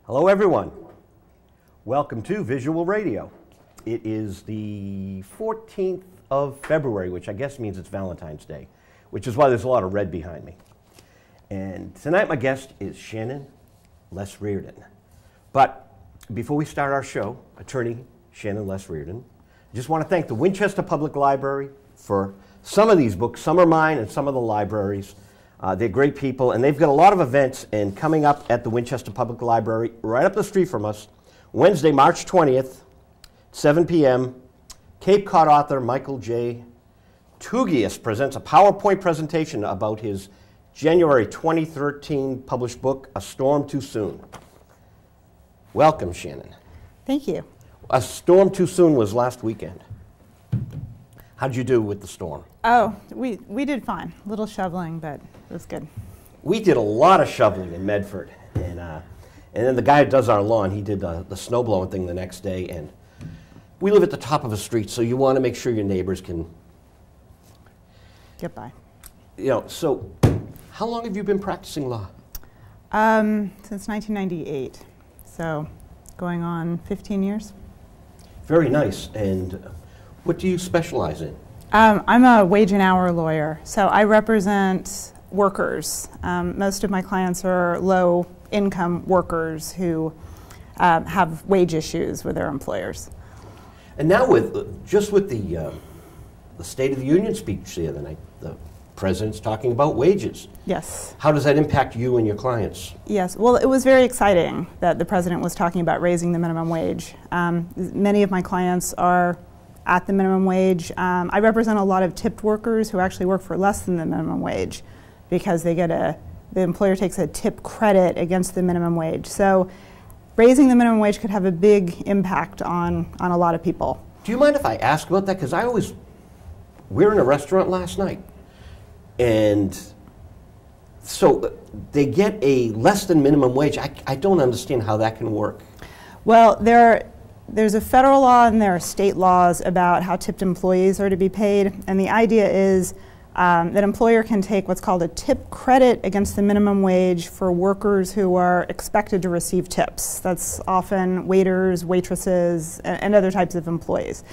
Hello everyone. Welcome to Visual Radio. It is the 14th of February, which I guess means it's Valentine's Day, which is why there's a lot of red behind me. And tonight my guest is Shannon Liss Riordan. But before we start our show, attorney Shannon Liss Riordan, I just want to thank the Winchester Public Library for some of these books. Some are mine and some of the libraries. They're great people, and they've got a lot of events. And coming up at the Winchester Public Library, right up the street from us, Wednesday, March 20th, 7 p.m., Cape Cod author Michael J. Tugias presents a PowerPoint presentation about his January 2013 published book, A Storm Too Soon. Welcome, Shannon. Thank you. A Storm Too Soon was last weekend. How'd you do with the storm? Oh, we did fine. A little shoveling, but it was good. We did a lot of shoveling in Medford, and then the guy who does our lawn, he did the snow blowing thing the next day, and we live at the top of a street, so you want to make sure your neighbors can get by. You know, so how long have you been practicing law? Since 1998, so going on 15 years. Very nice. And what do you specialize in? I'm a wage and hour lawyer, so I represent workers. Most of my clients are low-income workers who have wage issues with their employers. And now with the State of the Union speech the other night, the President's talking about wages. Yes. How does that impact you and your clients? Yes, well, it was very exciting that the President was talking about raising the minimum wage. Many of my clients are at the minimum wage. I represent a lot of tipped workers who actually work for less than the minimum wage because they get the employer takes a tip credit against the minimum wage. So raising the minimum wage could have a big impact on a lot of people. Do you mind if I ask about that? Because we were in a restaurant last night, and so they get a less than minimum wage. I don't understand how that can work. Well, there's a federal law and there are state laws about how tipped employees are to be paid, and the idea is that employer can take what's called a tip credit against the minimum wage for workers who are expected to receive tips. That's often waiters, waitresses, and other types of employees.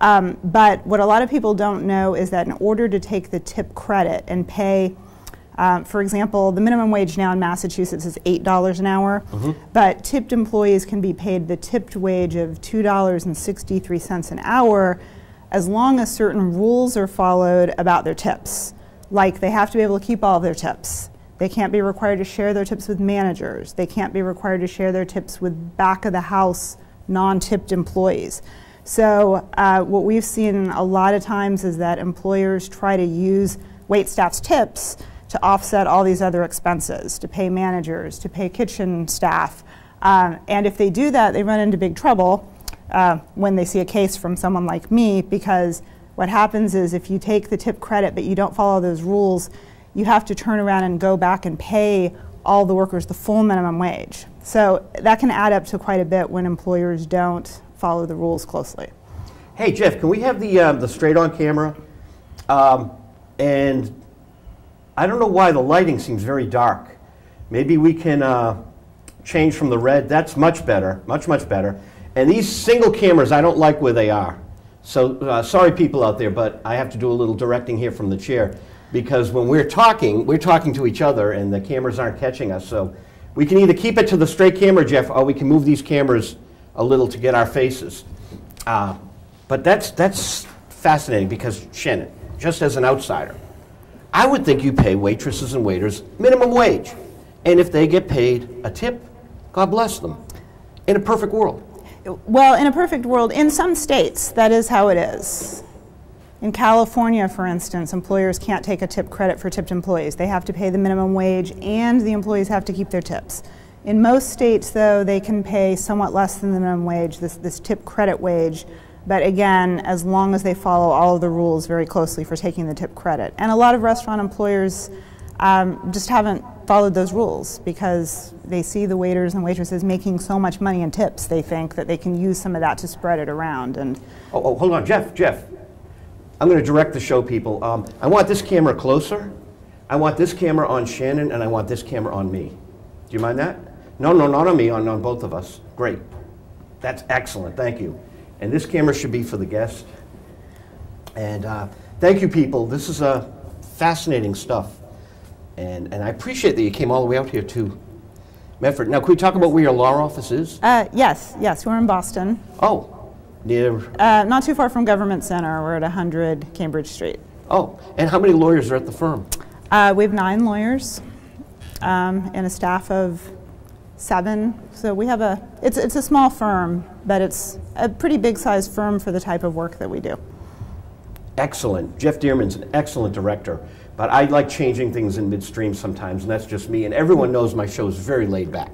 But what a lot of people don't know is that in order to take the tip credit and pay, for example, the minimum wage now in Massachusetts is $8 an hour, but tipped employees can be paid the tipped wage of $2.63 an hour as long as certain rules are followed about their tips. Like they have to be able to keep all of their tips. They can't be required to share their tips with managers. They can't be required to share their tips with back of the house non-tipped employees. So what we've seen a lot of times is that employers try to use waitstaff's tips to offset all these other expenses, to pay managers, to pay kitchen staff. And if they do that, they run into big trouble when they see a case from someone like me, because what happens is if you take the tip credit but you don't follow those rules, you have to turn around and go back and pay all the workers the full minimum wage. So that can add up to quite a bit when employers don't follow the rules closely. Hey Jeff, can we have the straight-on camera? And I don't know why the lighting seems very dark. Maybe we can change from the red. That's much better, much better. And these single cameras, I don't like where they are. So sorry people out there, but I have to do a little directing here from the chair, because when we're talking to each other and the cameras aren't catching us. So we can either keep it to the straight camera, Jeff, or we can move these cameras a little to get our faces. But that's fascinating because, Shannon, just as an outsider, I would think you pay waitresses and waiters minimum wage. And if they get paid a tip, God bless them. In a perfect world. Well, in a perfect world, in some states, that is how it is. In California, for instance, employers can't take a tip credit for tipped employees. They have to pay the minimum wage and the employees have to keep their tips. In most states, though, they can pay somewhat less than the minimum wage, this tip credit wage, but again, as long as they follow all of the rules very closely for taking the tip credit. And a lot of restaurant employers just haven't followed those rules because they see the waiters and waitresses making so much money in tips, they think that they can use some of that to spread it around. And oh, hold on, Jeff. I'm going to direct the show, people. I want this camera closer. I want this camera on Shannon, and I want this camera on me. Do you mind that? No, no, not on me, on both of us. Great. That's excellent, thank you. And this camera should be for the guest. And thank you, people. This is fascinating stuff. And I appreciate that you came all the way out here to Medford. Now, can we talk about where your law office is? Yes, we're in Boston. Oh, near? Not too far from Government Center. We're at 100 Cambridge Street. Oh, and how many lawyers are at the firm? We have 9 lawyers and a staff of 7. So we have it's a small firm, but it's a pretty big sized firm for the type of work that we do. Excellent. Jeff Dearman's an excellent director, but I like changing things in midstream sometimes, and that's just me. And everyone knows my show is very laid back.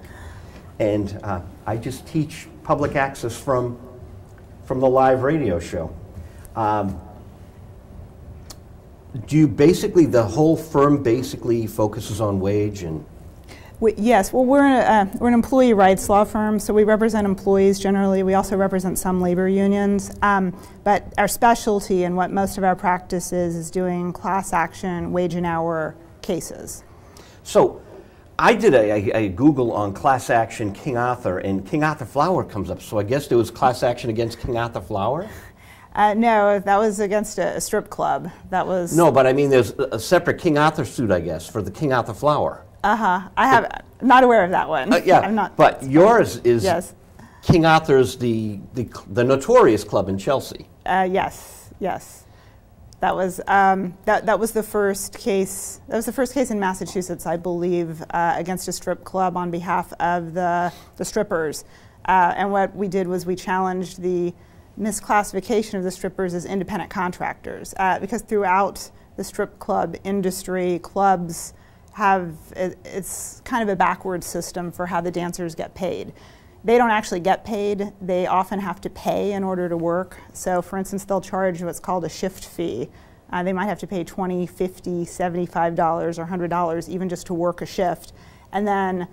And I just teach public access from the live radio show. Do you basically, the whole firm basically focuses on wage and? Yes, well, we're an employee rights law firm, so we represent employees generally. We also represent some labor unions, but our specialty and what most of our practice is doing class action wage and hour cases. So I did a Google on class action King Arthur, and King Arthur Flour comes up, so I guess there was class action against King Arthur Flour? No, that was against a strip club. That was... No, but I mean there's a separate King Arthur suit, I guess, for the King Arthur Flour. I'm not aware of that one. Yeah, I'm not, but yours is yes. King Arthur's, the notorious club in Chelsea. Yes. That was that was the first case. That was the first case in Massachusetts, I believe, against a strip club on behalf of the strippers. And what we did was we challenged the misclassification of the strippers as independent contractors, because throughout the strip club industry, clubs it's kind of a backward system for how the dancers get paid. They don't actually get paid. They often have to pay in order to work. So for instance, they'll charge what's called a shift fee. They might have to pay $20, $50, $75 or $100 even just to work a shift. And then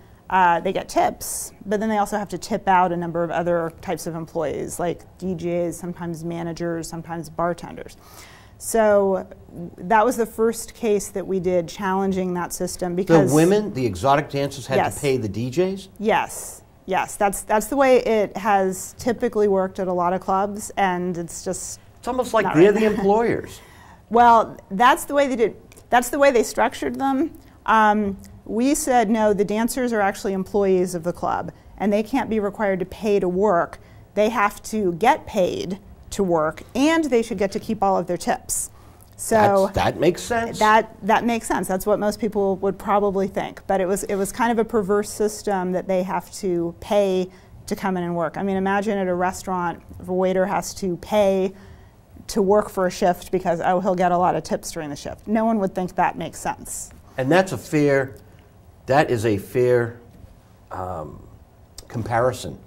they get tips, but then they also have to tip out a number of other types of employees like DJs, sometimes managers, sometimes bartenders. So that was the first case that we did challenging that system because... The women, the exotic dancers had yes. to pay the DJs? Yes, that's the way it has typically worked at a lot of clubs, and it's just... It's almost like they're the employers. Well, that's the way they did. That's the way they structured them. We said, no, the dancers are actually employees of the club, and they can't be required to pay to work. They have to get paid to work, and they should get to keep all of their tips. So that makes sense. That makes sense. That's what most people would probably think. But it was kind of a perverse system that they have to pay to come in and work. I mean, imagine at a restaurant, if a waiter has to pay to work for a shift because, oh, he'll get a lot of tips during the shift. No one would think that makes sense. And that is a fair comparison.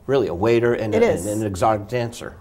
Really, a waiter and an exotic dancer.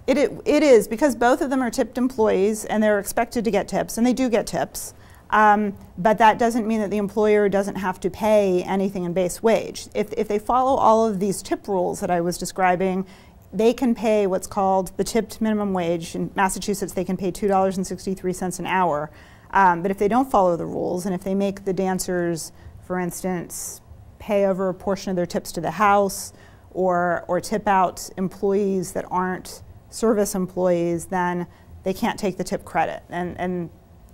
It is, because both of them are tipped employees and they're expected to get tips, and they do get tips. But that doesn't mean that the employer doesn't have to pay anything in base wage. If they follow all of these tip rules that I was describing, they can pay what's called the tipped minimum wage. In Massachusetts, they can pay $2.63 an hour. But if they don't follow the rules, and if they make the dancers, for instance, pay over a portion of their tips to the house, or tip out employees that aren't service employees, then they can't take the tip credit. And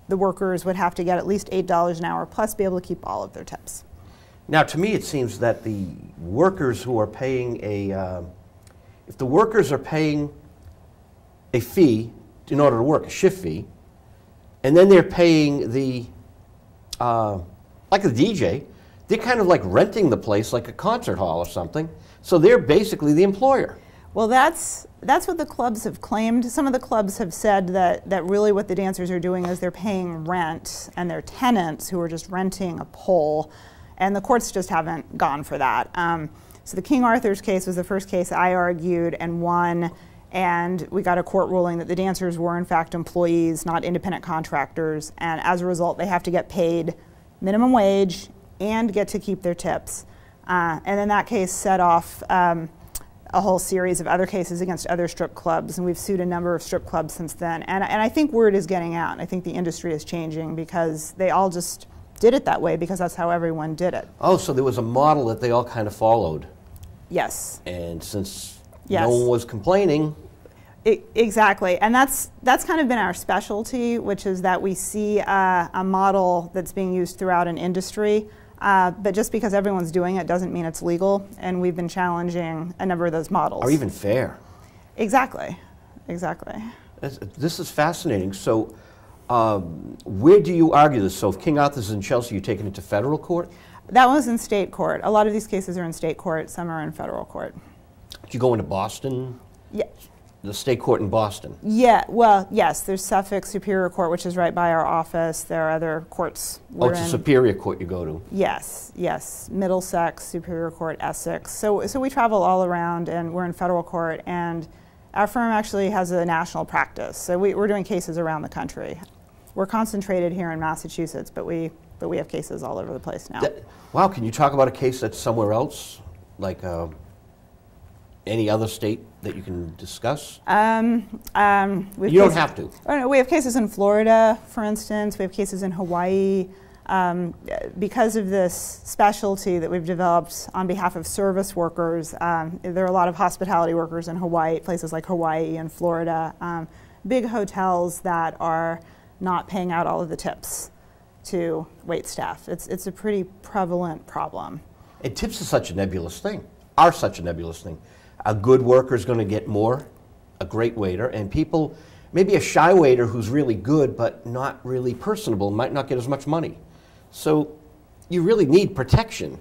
the workers would have to get at least $8 an hour, plus be able to keep all of their tips. Now, to me, it seems that the workers who are paying if the workers are paying a fee in order to work, a shift fee, and then they're paying like the DJ, they're kind of like renting the place like a concert hall or something. So they're basically the employer. Well, that's what the clubs have claimed. Some of the clubs have said that really what the dancers are doing is they're paying rent, and they're tenants who are just renting a pole, and the courts just haven't gone for that. So the King Arthur's case was the first case I argued and won, and we got a court ruling that the dancers were in fact employees, not independent contractors, and as a result they have to get paid minimum wage and get to keep their tips. And then that case set off a whole series of other cases against other strip clubs, and we've sued a number of strip clubs since then. And I think word is getting out. I think the industry is changing because they all just did it that way because that's how everyone did it. Oh, so there was a model that they all kind of followed. Yes. And since Yes. no one was complaining. Exactly, and that's kind of been our specialty, which is that we see a model that's being used throughout an industry, but just because everyone's doing it doesn't mean it's legal, and we've been challenging a number of those models. Or even fair. Exactly, exactly. This is fascinating. So where do you argue this? So if King Arthur's in Chelsea, you're taking it to federal court? That was in state court. A lot of these cases are in state court, some are in federal court. Did you go into Boston? Yeah. The state court in Boston? Yeah, well, yes, there's Suffolk Superior Court, which is right by our office. There are other courts. Oh, it's a Superior Court you go to? Yes, yes. Middlesex, Superior Court, Essex. So we travel all around, and we're in federal court, and our firm actually has a national practice. So we're doing cases around the country. We're concentrated here in Massachusetts, but we have cases all over the place now. Wow, can you talk about a case that's somewhere else? Like any other state that you can discuss? You don't have to. Oh, no, we have cases in Florida, for instance. We have cases in Hawaii. Because of this specialty that we've developed on behalf of service workers, there are a lot of hospitality workers in Hawaii, places like Hawaii and Florida, big hotels that are not paying out all of the tips to wait staff. It's a pretty prevalent problem. And tips is such a nebulous thing, are such a nebulous thing. A good worker is going to get more, a great waiter, and people, maybe a shy waiter who's really good but not really personable might not get as much money. So you really need protection.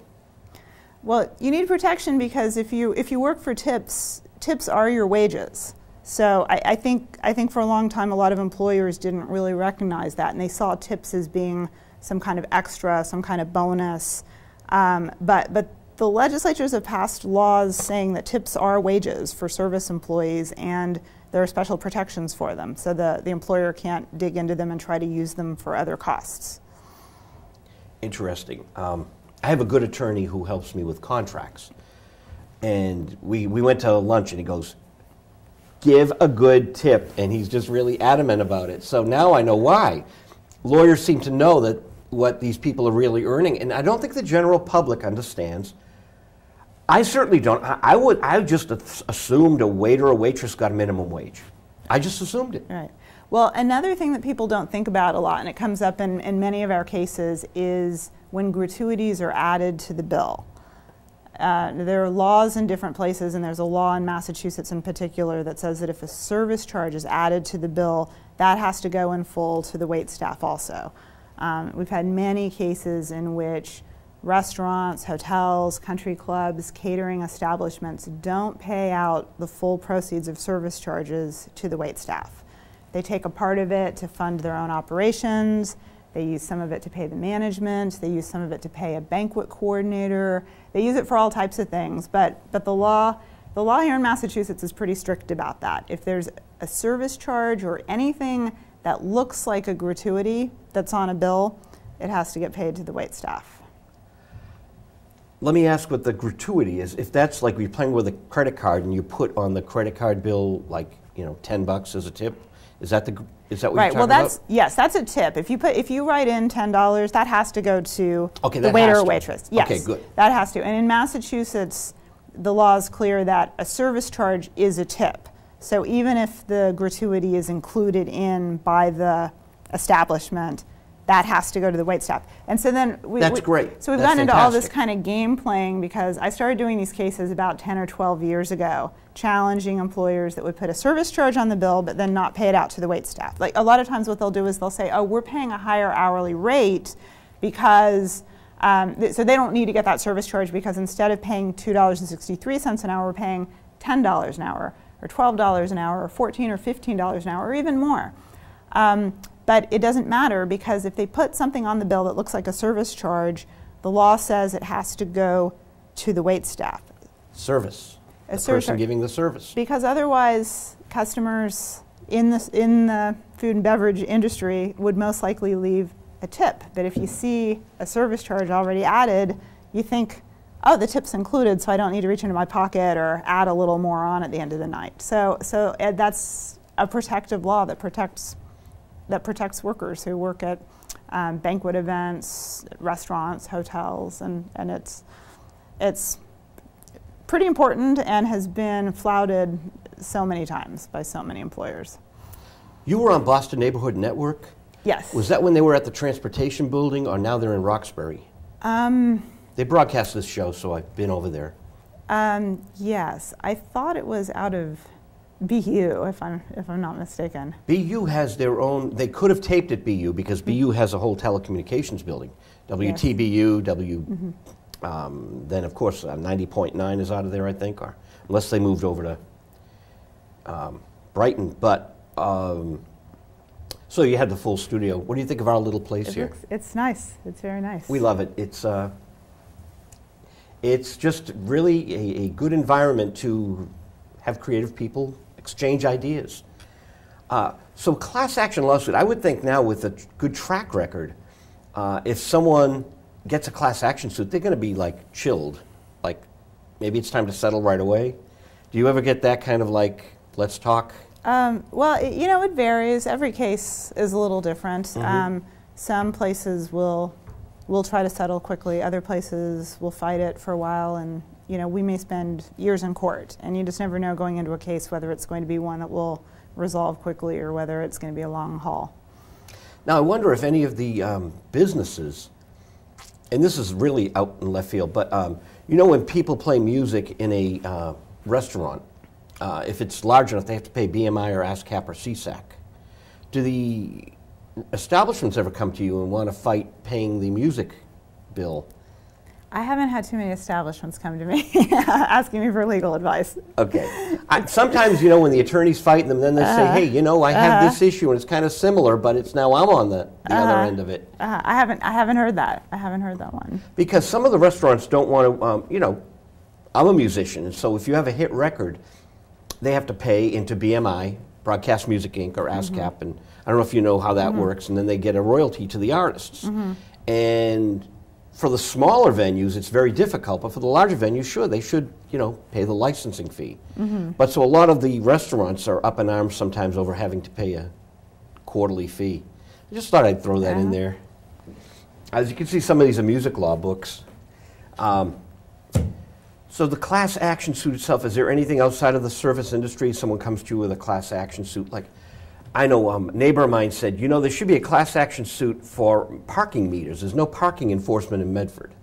Well, you need protection because if you work for tips, tips are your wages. So I think for a long time a lot of employers didn't really recognize that, and they saw tips as being some kind of extra, some kind of bonus. But the legislatures have passed laws saying that tips are wages for service employees, and there are special protections for them, so the employer can't dig into them and try to use them for other costs. Interesting. I have a good attorney who helps me with contracts, and we went to lunch, and he goes, give a good tip, and he's just really adamant about it. So now I know why. Lawyers seem to know that what these people are really earning, and I don't think the general public understands. I certainly don't. I just assumed a waiter or waitress got a minimum wage. I just assumed it. Right. Well, another thing that people don't think about a lot, and it comes up in many of our cases, is when gratuities are added to the bill. There are laws in different places, and there's a law in Massachusetts in particular that says that if a service charge is added to the bill, that has to go in full to the wait staff also. We've had many cases in which restaurants, hotels, country clubs, catering establishments don't pay out the full proceeds of service charges to the wait staff. They take a part of it to fund their own operations. They use some of it to pay the management. They use some of it to pay a banquet coordinator. They use it for all types of things. But the law here in Massachusetts is pretty strict about that. If there's a service charge or anything that looks like a gratuity that's on a bill, it has to get paid to the wait staff. Let me ask what the gratuity is. If that's like you're playing with a credit card and you put on the credit card bill like, you know, $10 as a tip, is that what you're talking about? Yes, that's a tip. If you write in $10, that has to go to the waiter or waitress. Yes, okay, good. That has to. And in Massachusetts, the law is clear that a service charge is a tip. So even if the gratuity is included in by the establishment, that has to go to the wait staff. And so then that's great. So we've gotten into all this kind of game playing because I started doing these cases about 10 or 12 years ago, challenging employers that would put a service charge on the bill but then not pay it out to the wait staff. Like a lot of times what they'll do is they'll say, oh, we're paying a higher hourly rate because, so they don't need to get that service charge because instead of paying $2.63 an hour, we're paying $10 an hour or $12 an hour or $14 or $15 an hour or even more. But it doesn't matter because if they put something on the bill that looks like a service charge, the law says it has to go to the wait staff. Service. The person giving the service. Because otherwise, customers in the food and beverage industry would most likely leave a tip. But if you see a service charge already added, you think, oh, the tip's included, so I don't need to reach into my pocket or add a little more on at the end of the night. So that's a protective law that protects that protects workers who work at banquet events, restaurants, hotels, and it's pretty important and has been flouted so many times by so many employers. You were on Boston Neighborhood Network? Yes. Was that when they were at the Transportation Building, or now they're in Roxbury? They broadcast this show, so I've been over there. Yes, I thought it was out of BU, if I'm not mistaken. BU has their own. They could have taped at BU because BU has a whole telecommunications building. WTBU, then of course 90.9 is out of there, I think, or unless they moved over to Brighton. But so you had the full studio. What do you think of our little place here? It's nice. It's very nice. We love it. It's just really a good environment to have creative people exchange ideas. So class action lawsuit, I would think now with a good track record, if someone gets a class action suit, they're going to be like chilled. Like maybe it's time to settle right away. Do you ever get that kind of like, let's talk? Well, it varies. Every case is a little different. Some places will try to settle quickly. Other places will fight it for a while, and we may spend years in court. And you just never know going into a case whether it's going to be one that will resolve quickly or whether it's going to be a long haul. Now, I wonder if any of the businesses, and this is really out in left field, but when people play music in a restaurant, if it's large enough, they have to pay BMI or ASCAP or CSAC. Do the establishments ever come to you and want to fight paying the music bill? I haven't had too many establishments come to me asking me for legal advice. Okay. Sometimes, when the attorney's fighting them, then they say, hey, I have this issue and it's kind of similar, but it's now I'm on the other end of it. I haven't heard that. I haven't heard that one. Because some of the restaurants don't want to, I'm a musician, and so if you have a hit record, they have to pay into BMI, Broadcast Music Inc., or ASCAP, and I don't know if you know how that works, and then they get a royalty to the artists. And for the smaller venues, it's very difficult, but for the larger venues, sure, they should, pay the licensing fee. But so a lot of the restaurants are up in arms sometimes over having to pay a quarterly fee. I just thought I'd throw that in there. As you can see, some of these are music law books. So the class action suit itself, is there anything outside of the service industry? Someone comes to you with a class action suit, like, I know a neighbor of mine said, there should be a class action suit for parking meters. There's no parking enforcement in Medford.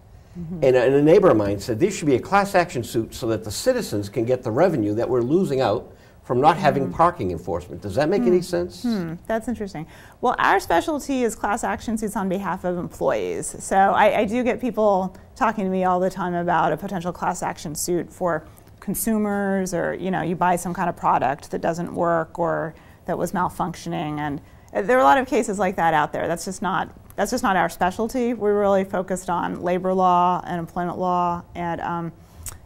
And a neighbor of mine said there should be a class action suit so that the citizens can get the revenue that we're losing out from not having parking enforcement. Does that make any sense? That's interesting. Well, our specialty is class action suits on behalf of employees. So I do get people talking to me all the time about a potential class action suit for consumers, or you buy some kind of product that doesn't work or that was malfunctioning, and there are a lot of cases like that out there. That's just not our specialty. We're really focused on labor law and employment law, and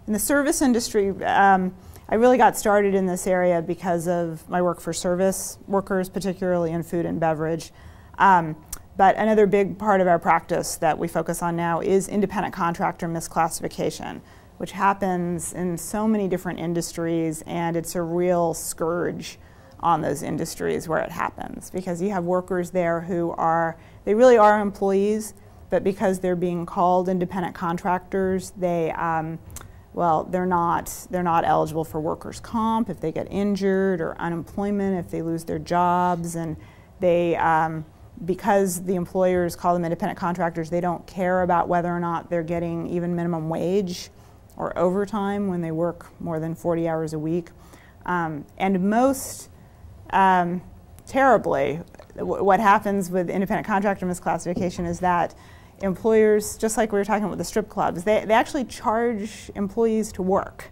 in the service industry, I really got started in this area because of my work for service workers, particularly in food and beverage. But another big part of our practice that we focus on now is independent contractor misclassification, which happens in so many different industries, and it's a real scourge on those industries where it happens, because you have workers there who they really are employees, but because they're being called independent contractors, they're not eligible for workers' comp if they get injured, or unemployment if they lose their jobs, and because the employers call them independent contractors, they don't care about whether or not they're getting even minimum wage or overtime when they work more than 40 hours a week. And most terribly, what happens with independent contractor misclassification is that employers, just like we were talking about with the strip clubs, they actually charge employees to work,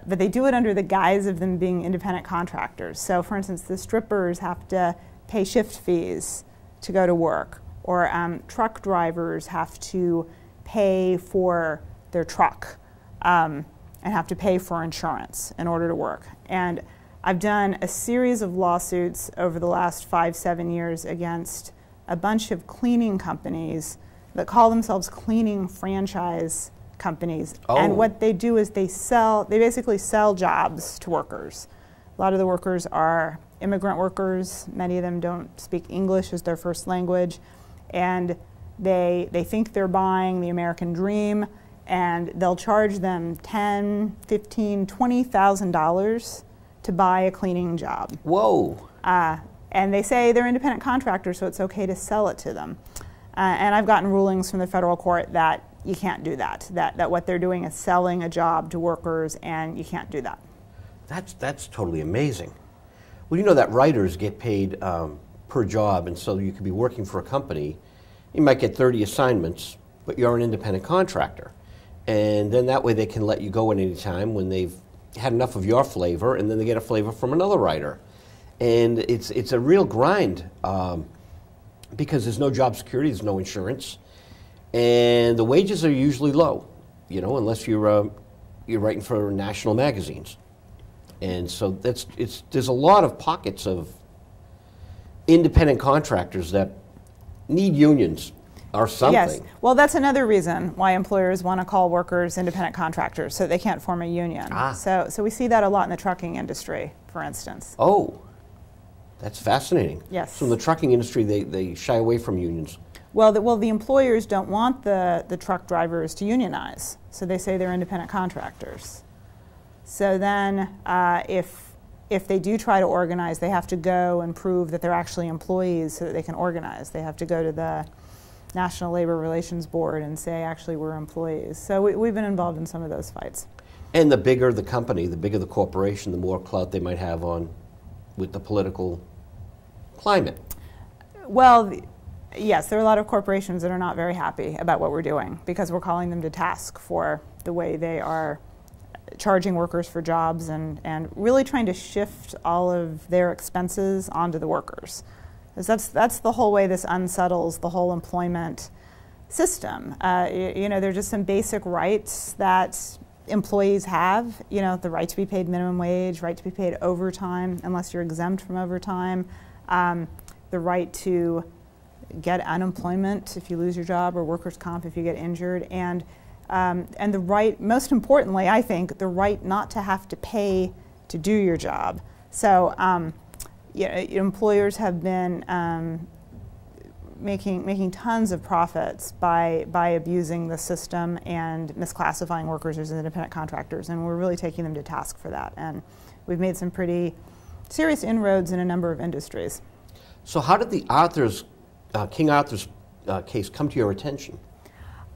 but they do it under the guise of them being independent contractors. So for instance, the strippers have to pay shift fees to go to work, or truck drivers have to pay for their truck and have to pay for insurance in order to work. And I've done a series of lawsuits over the last 5-7 years against a bunch of cleaning companies that call themselves cleaning franchise companies. And what they do is they basically sell jobs to workers. A lot of the workers are immigrant workers. Many of them don't speak English as their first language, and they think they're buying the American dream, and they'll charge them $10,000, $15,000, $20,000 to buy a cleaning job. Whoa. And they say they're independent contractors, so it's okay to sell it to them. And I've gotten rulings from the federal court that you can't do that, that what they're doing is selling a job to workers, and you can't do that. That's totally amazing. Well, you know that writers get paid per job, and so you could be working for a company. You might get 30 assignments, but you're an independent contractor. And then that way they can let you go at any time when they've had enough of your flavor, and then they get a flavor from another writer. And it's a real grind because there's no job security, there's no insurance, and the wages are usually low, you know, unless you're writing for national magazines. And so there's a lot of pockets of independent contractors that need unions or something. Yes. Well, that's another reason why employers want to call workers independent contractors, so they can't form a union. So we see that a lot in the trucking industry, for instance. Oh, that's fascinating. Yes. So in the trucking industry, they shy away from unions. Well, the employers don't want the truck drivers to unionize, so they say they're independent contractors. So then if they do try to organize, they have to go and prove that they're actually employees so that they can organize. They have to go to the National Labor Relations Board and say, actually, we're employees. So we've been involved in some of those fights. And the bigger the company, the bigger the corporation, the more clout they might have with the political climate. Well, yes, there are a lot of corporations that are not very happy about what we're doing because we're calling them to task for the way they are charging workers for jobs and really trying to shift all of their expenses onto the workers. Because that's the whole way this unsettles the whole employment system. You know, there are just some basic rights that employees have, you know, the right to be paid minimum wage, right to be paid overtime unless you're exempt from overtime, the right to get unemployment if you lose your job, or workers' comp if you get injured, and the right, most importantly, I think, the right not to have to pay to do your job. So yeah, employers have been making tons of profits by abusing the system and misclassifying workers as independent contractors, and we're really taking them to task for that. And we've made some pretty serious inroads in a number of industries. So how did the King Arthur's case come to your attention?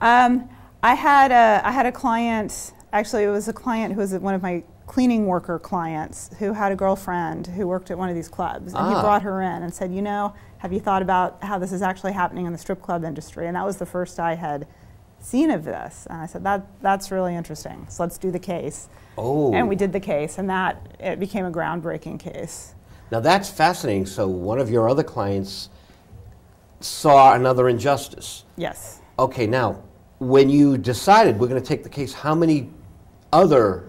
I had a client, actually it was a client who was one of my cleaning worker clients who had a girlfriend who worked at one of these clubs, and he brought her in and said, you know, have you thought about how this is actually happening in the strip club industry? And that was the first I had seen of this. And I said, that's really interesting, so let's do the case. Oh. And we did the case, and it became a groundbreaking case. Now that's fascinating. So one of your other clients saw another injustice. Yes. Okay, now, when you decided we're going to take the case, how many other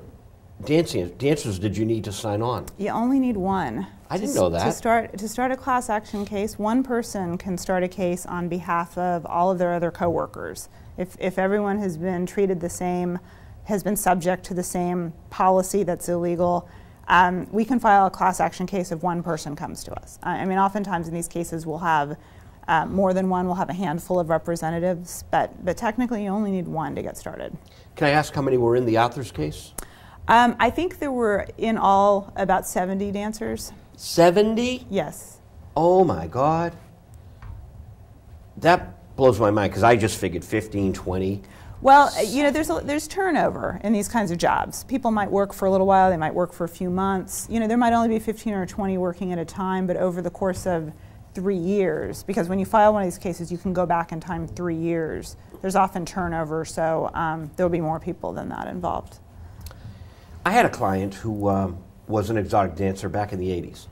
dancers did you need to sign on? You only need one. I didn't know that. To start a class action case, one person can start a case on behalf of all of their other coworkers. If everyone has been treated the same, has been subject to the same policy that's illegal, we can file a class action case if one person comes to us. I mean, oftentimes in these cases we'll have more than one. We'll have a handful of representatives, but technically you only need one to get started. Can I ask how many were in the Arthur's case? I think there were in all about 70 dancers. 70? Yes. Oh my God. That blows my mind because I just figured 15, 20. Well, you know, there's turnover in these kinds of jobs. People might work for a little while, they might work for a few months. You know, there might only be 15 or 20 working at a time, but over the course of 3 years, because when you file one of these cases, you can go back in time 3 years. There's often turnover, so there'll be more people than that involved. I had a client who was an exotic dancer back in the 80s.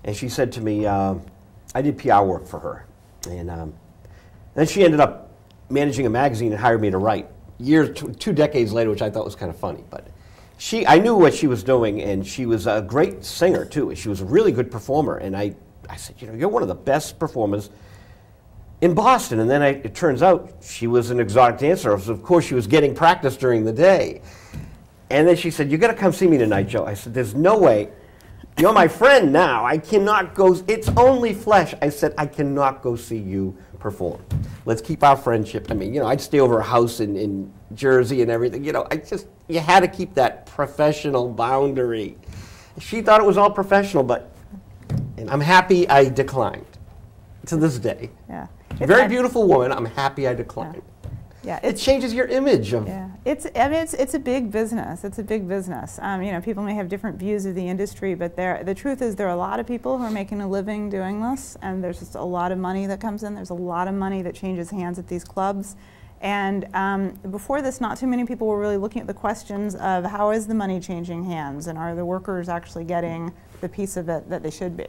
And she said to me, I did PR work for her. And then she ended up managing a magazine and hired me to write. Two decades later, which I thought was kind of funny. But I knew what she was doing, and she was a great singer, too. She was a really good performer. And I said, you know, you're one of the best performers in Boston. And then it turns out she was an exotic dancer. So of course, she was getting practice during the day. And then she said, you got to come see me tonight, Joe. I said, there's no way You're my friend now. I cannot go. It's only flesh. I said, I cannot go see you perform. Let's keep our friendship. I mean, I'd stay over a house in Jersey and everything. You had to keep that professional boundary. She thought it was all professional, and I'm happy I declined to this day. Yeah. Very beautiful woman. I'm happy I declined. Yeah, it changes your image of. Yeah, it's a big business. It's a big business. People may have different views of the industry, but the truth is there are a lot of people who are making a living doing this, and there's just a lot of money that comes in. There's a lot of money that changes hands at these clubs, and before this, not too many people were really looking at the questions of how is the money changing hands, and are the workers actually getting the piece of it that they should be.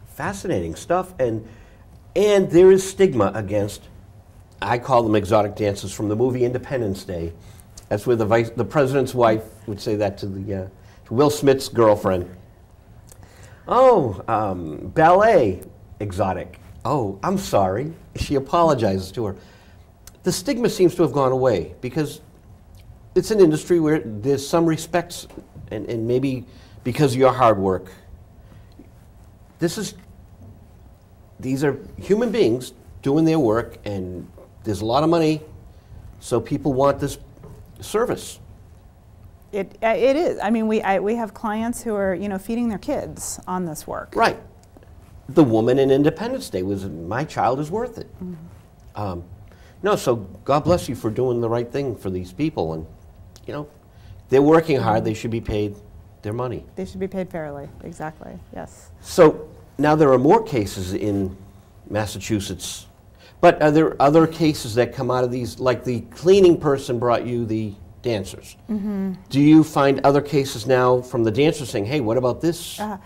Fascinating stuff, and there is stigma against. I call them exotic dances from the movie Independence Day. That's where the president's wife would say that to Will Smith's girlfriend. Oh, ballet, exotic. Oh, I'm sorry. She apologizes to her. The stigma seems to have gone away because it's an industry where there's some respect, and maybe because of your hard work. These are human beings doing their work, and there's a lot of money, so people want this service. It is. I mean, we have clients who are feeding their kids on this work. Right. The woman in Independence Day was, my child is worth it. Mm-hmm. No, so God bless you for doing the right thing for these people, and they're working hard. They should be paid their money. They should be paid fairly. Exactly. Yes. So now there are more cases in Massachusetts. But are there other cases that come out of these, like the cleaning person brought you the dancers? Mm-hmm. Do you find other cases now from the dancers saying, hey, what about this? Yeah,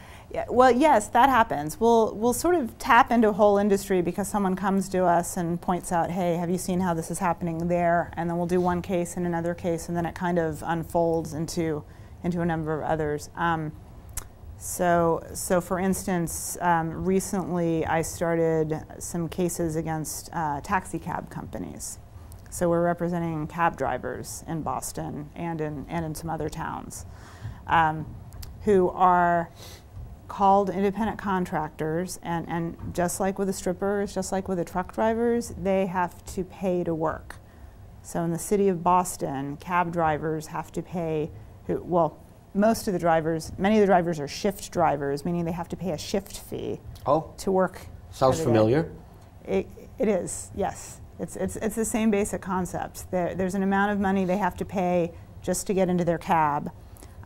well, yes, that happens. We'll sort of tap into a whole industry because someone comes to us and points out, hey, have you seen how this is happening there? And then we'll do one case and another case, and then it kind of unfolds into a number of others. So for instance, recently I started some cases against taxi cab companies. So we're representing cab drivers in Boston and in some other towns who are called independent contractors, and just like with the strippers, just like with the truck drivers, they have to pay to work. So in the city of Boston, cab drivers have to pay, most of the drivers, many of the drivers are shift drivers, meaning they have to pay a shift fee to work. Sounds familiar. It is, yes. It's the same basic concept. There's an amount of money they have to pay just to get into their cab,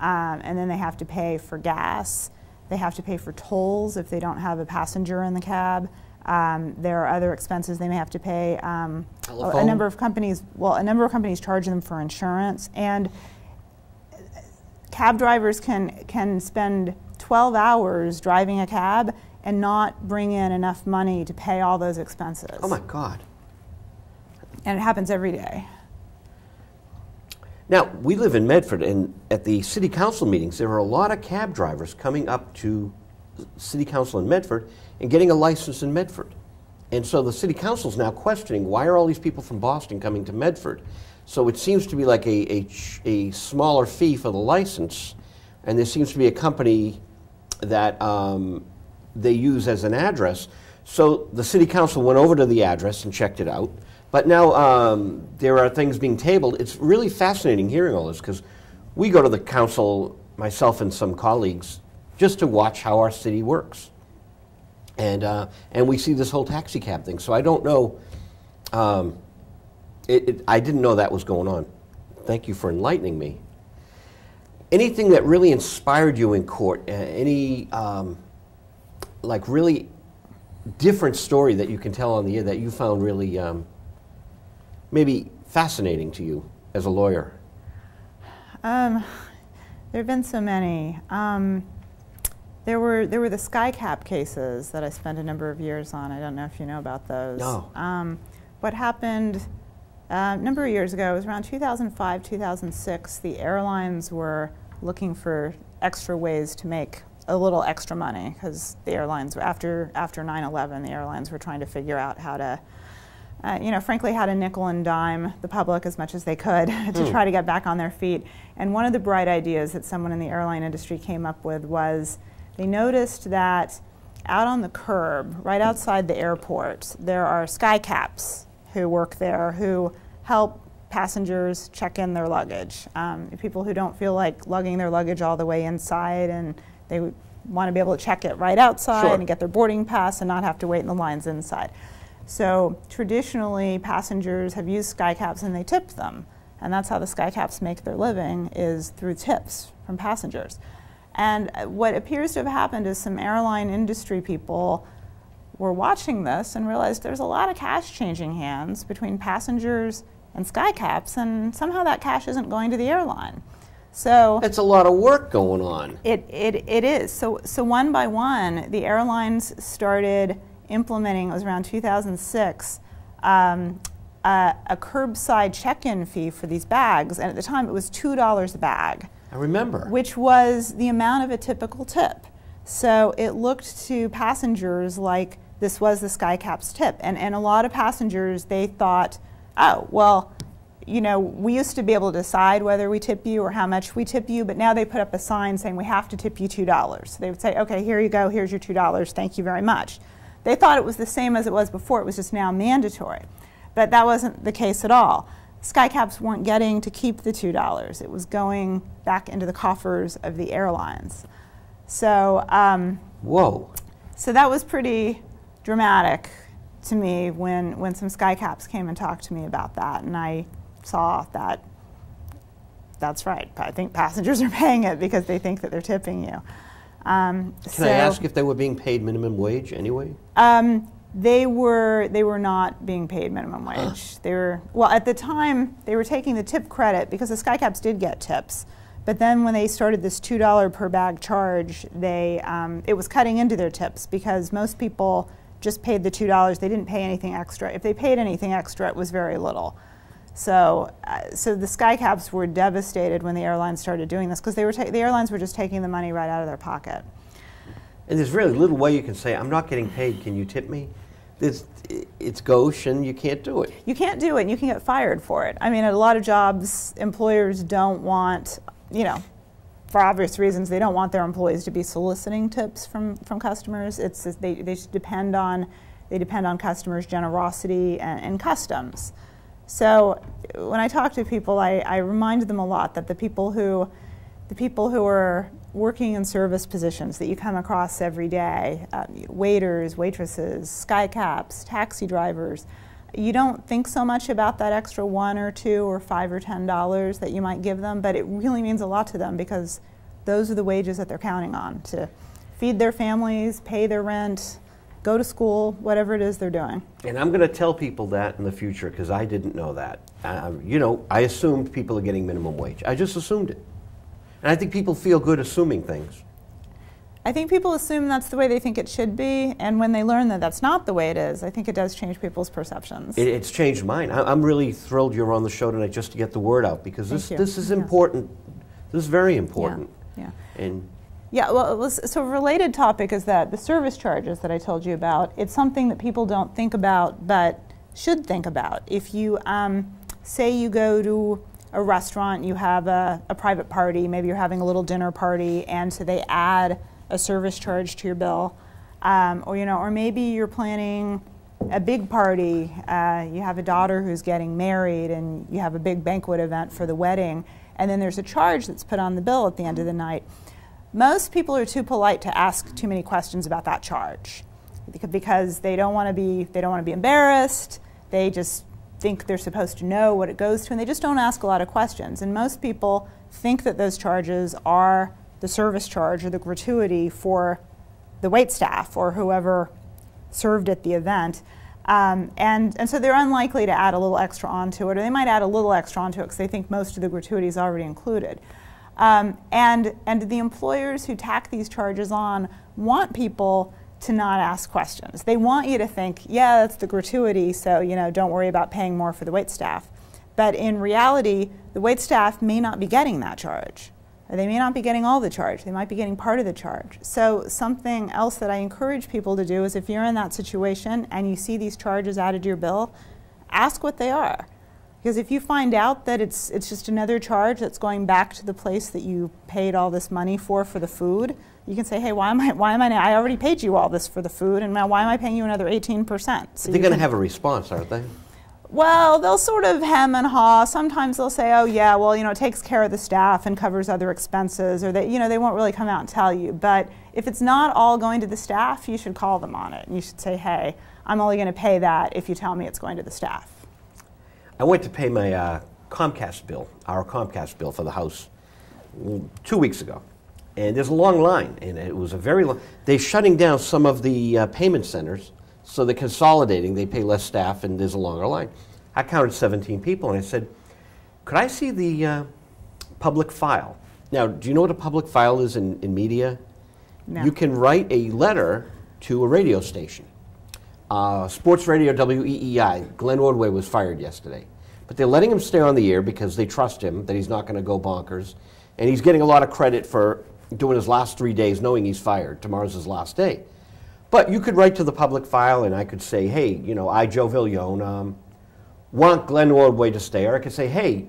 and then they have to pay for gas. They have to pay for tolls if they don't have a passenger in the cab. There are other expenses they may have to pay. A number of companies charge them for insurance, and cab drivers can spend 12 hours driving a cab and not bring in enough money to pay all those expenses. Oh my God. And it happens every day. Now, we live in Medford, and at the city council meetings, there are a lot of cab drivers coming up to city council in Medford and getting a license in Medford. And so the city council is now questioning, why are all these people from Boston coming to Medford? So it seems to be like a smaller fee for the license, and there seems to be a company that they use as an address. So the city council went over to the address and checked it out. But now there are things being tabled. It's really fascinating hearing all this, because we go to the council, myself and some colleagues, just to watch how our city works. And we see this whole taxi cab thing. So I don't know. I didn't know that was going on. Thank you for enlightening me. Anything that really inspired you in court? Any like really different story that you can tell on the air that you found really maybe fascinating to you as a lawyer? There have been so many. There were the SkyCap cases that I spent a number of years on. I don't know if you know about those. No. What happened a number of years ago, it was around 2005, 2006, the airlines were looking for extra ways to make a little extra money, because the airlines, after 9/11, the airlines were trying to figure out how to frankly had a nickel and dime the public as much as they could to try to get back on their feet. And one of the bright ideas that someone in the airline industry came up with was they noticed that out on the curb, right outside the airport, there are sky caps who work there who help passengers check in their luggage. People who don't feel like lugging their luggage all the way inside, and they want to be able to check it right outside and get their boarding pass and not have to wait in the lines inside. So traditionally, passengers have used sky caps and they tip them. And that's how the sky caps make their living, is through tips from passengers. And what appears to have happened is some airline industry people were watching this and realized there's a lot of cash changing hands between passengers and sky caps, and somehow that cash isn't going to the airline. So it's a lot of work going on. It is. So one by one, the airlines started implementing, it was around 2006, a curbside check-in fee for these bags, and at the time it was $2 a bag. I remember. Which was the amount of a typical tip. So it looked to passengers like this was the SkyCaps tip. And a lot of passengers, they thought, oh, well, we used to be able to decide whether we tip you or how much we tip you, but now they put up a sign saying we have to tip you $2. So they would say, okay, here you go, here's your $2, thank you very much. They thought it was the same as it was before, it was just now mandatory. But that wasn't the case at all. SkyCaps weren't getting to keep the $2. It was going back into the coffers of the airlines. So, whoa. So that was pretty dramatic to me when some SkyCaps came and talked to me about that, and I saw that that's right. I think passengers are paying it because they think that they're tipping you. Can I ask if they were being paid minimum wage anyway? They were not being paid minimum wage. They were, well, at the time they were taking the tip credit because the SkyCaps did get tips, but then when they started this $2 per bag charge, it was cutting into their tips because most people just paid the $2. They didn't pay anything extra. If they paid anything extra, it was very little. So the SkyCaps were devastated when the airlines started doing this because the airlines were just taking the money right out of their pocket. And there's really little way you can say, I'm not getting paid, can you tip me? It's gauche and you can't do it. You can't do it, and you can get fired for it. I mean, at a lot of jobs, employers don't want, for obvious reasons, they don't want their employees to be soliciting tips from customers. It's just, they depend on customers' generosity and customs. So when I talk to people, I remind them a lot that the people who are working in service positions that you come across every day, waiters, waitresses, SkyCaps, taxi drivers, you don't think so much about that extra $1 or $2 or $5 or $10 that you might give them, but it really means a lot to them because those are the wages that they're counting on to feed their families, pay their rent, go to school, whatever it is they're doing. And I'm going to tell people that in the future because I didn't know that. I assumed people are getting minimum wage. I just assumed it. And I think people feel good assuming things. I think people assume that's the way they think it should be, and when they learn that that's not the way it is, I think it does change people's perceptions. It's changed mine. I'm really thrilled you're on the show tonight just to get the word out because this is important. This is very important. Yeah. And yeah, well, so a related topic is that the service charges that I told you about, it's something that people don't think about but should think about. If you say you go to a restaurant, you have a private party, maybe you're having a little dinner party, and so they add a service charge to your bill, or maybe you're planning a big party, you have a daughter who's getting married and you have a big banquet event for the wedding, and then there's a charge that's put on the bill at the end of the night. Most people are too polite to ask too many questions about that charge because they don't want to be embarrassed. They just think they're supposed to know what it goes to, and they just don't ask a lot of questions. And most people think that those charges are the service charge or the gratuity for the wait staff or whoever served at the event. And so they're unlikely to add a little extra onto it, or they might add a little extra onto it because they think most of the gratuity is already included. And the employers who tack these charges on want people to not ask questions. They want you to think, yeah, that's the gratuity, so don't worry about paying more for the wait staff. But in reality, the wait staff may not be getting that charge. Or they may not be getting all the charge. They might be getting part of the charge. So something else that I encourage people to do is if you're in that situation and you see these charges added to your bill, ask what they are. Because if you find out that it's just another charge that's going back to the place that you paid all this money for the food, you can say, hey, I already paid you all this for the food, and now why am I paying you another 18%? So they're going to have a response, aren't they? Well, they'll sort of hem and haw. Sometimes they'll say, oh yeah, well, it takes care of the staff and covers other expenses, or they won't really come out and tell you. But if it's not all going to the staff, you should call them on it. And you should say, hey, I'm only going to pay that if you tell me it's going to the staff. I went to pay my Comcast bill, our Comcast bill for the house 2 weeks ago. And there's a long line, and it was a very long. They're shutting down some of the payment centers, so they're consolidating. They pay less staff, and there's a longer line. I counted 17 people, and I said, could I see the public file? Now, do you know what a public file is in media? No. You can write a letter to a radio station. Sports Radio WEEI, Glenn Ordway was fired yesterday. But they're letting him stay on the air because they trust him, that he's not going to go bonkers. And he's getting a lot of credit for doing his last 3 days knowing he's fired. Tomorrow's his last day. But you could write to the public file, and I could say, hey, I, Joe Viglione, want Glenn Ordway to stay. Or I could say, hey,